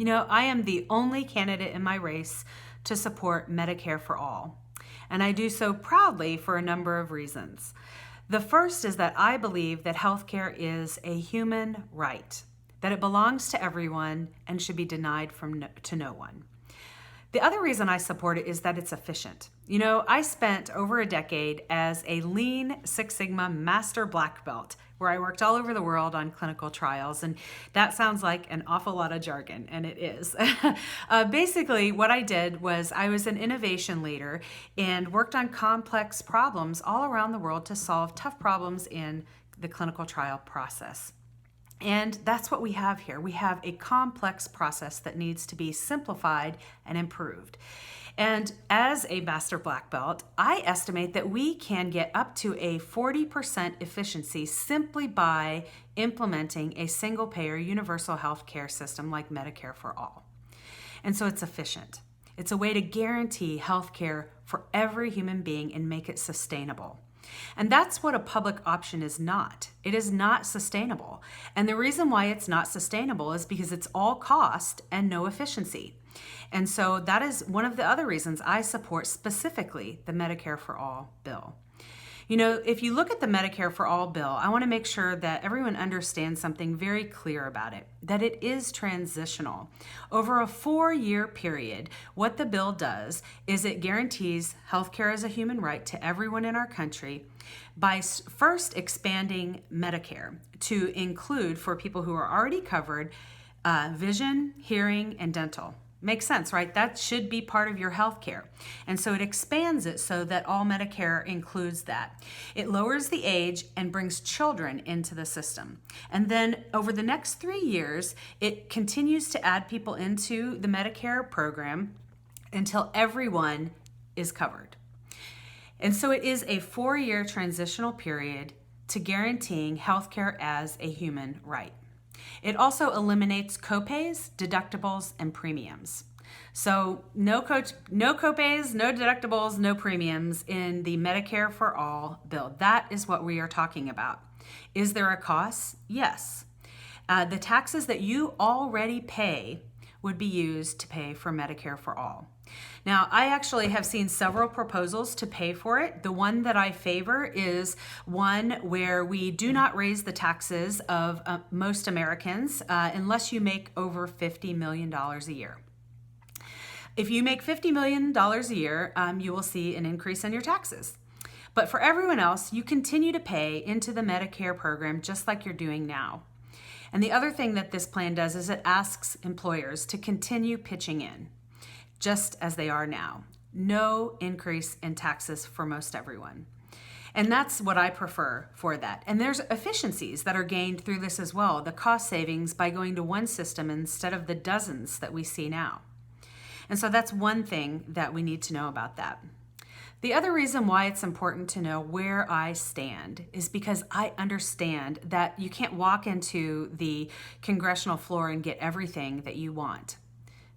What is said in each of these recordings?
You know, I am the only candidate in my race to support Medicare for all, and I do so proudly for a number of reasons. The first is that I believe that healthcare is a human right, that it belongs to everyone and should be denied to no one. The other reason I support it is that it's efficient. You know, I spent over a decade as a Lean Six Sigma Master Black Belt, where I worked all over the world on clinical trials, and that sounds like an awful lot of jargon, and it is. Basically, what I did was I was an innovation leader and worked on complex problems all around the world to solve tough problems in the clinical trial process. And that's what we have here. We have a complex process that needs to be simplified and improved. And as a Master Black Belt, I estimate that we can get up to a 40% efficiency simply by implementing a single-payer universal health care system like Medicare for all. And so it's efficient. It's a way to guarantee health care for every human being and make it sustainable. And that's what a public option is not. It is not sustainable. And the reason why it's not sustainable is because it's all cost and no efficiency. And so that is one of the other reasons I support specifically the Medicare for All bill. You know, if you look at the Medicare for All bill, I want to make sure that everyone understands something very clear about it, that it is transitional. Over a 4-year period, what the bill does is it guarantees healthcare as a human right to everyone in our country by first expanding Medicare to include, for people who are already covered, vision, hearing, and dental. Makes sense, right? That should be part of your health care. And so it expands it so that all Medicare includes that. It lowers the age and brings children into the system. And then over the next 3 years, it continues to add people into the Medicare program until everyone is covered. And so it is a 4-year transitional period to guaranteeing healthcare as a human right. It also eliminates copays, deductibles, and premiums. So no copays, no deductibles, no premiums in the Medicare for All bill. That is what we are talking about. Is there a cost? Yes. The taxes that you already pay would be used to pay for Medicare for All. Now, I actually have seen several proposals to pay for it. The one that I favor is one where we do not raise the taxes of most Americans unless you make over $50 million a year. If you make $50 million a year, you will see an increase in your taxes. But for everyone else, you continue to pay into the Medicare program just like you're doing now. And the other thing that this plan does is it asks employers to continue pitching in, just as they are now. No increase in taxes for most everyone. And that's what I prefer for that. And there's efficiencies that are gained through this as well. The cost savings by going to one system instead of the dozens that we see now. And so that's one thing that we need to know about that. The other reason why it's important to know where I stand is because I understand that you can't walk into the congressional floor and get everything that you want.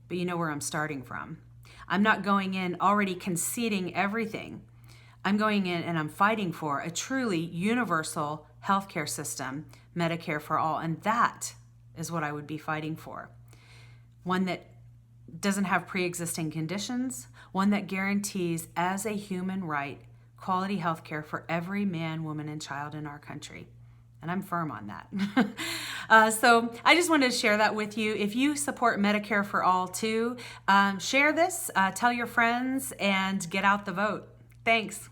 But you know where I'm starting from. I'm not going in already conceding everything. I'm going in and I'm fighting for a truly universal healthcare system, Medicare for all, and that is what I would be fighting for. One that doesn't have pre-existing conditions, one that guarantees as a human right quality healthcare for every man, woman, and child in our country. And I'm firm on that. So I just wanted to share that with you. If you support Medicare for all too, share this, tell your friends, and get out the vote. Thanks.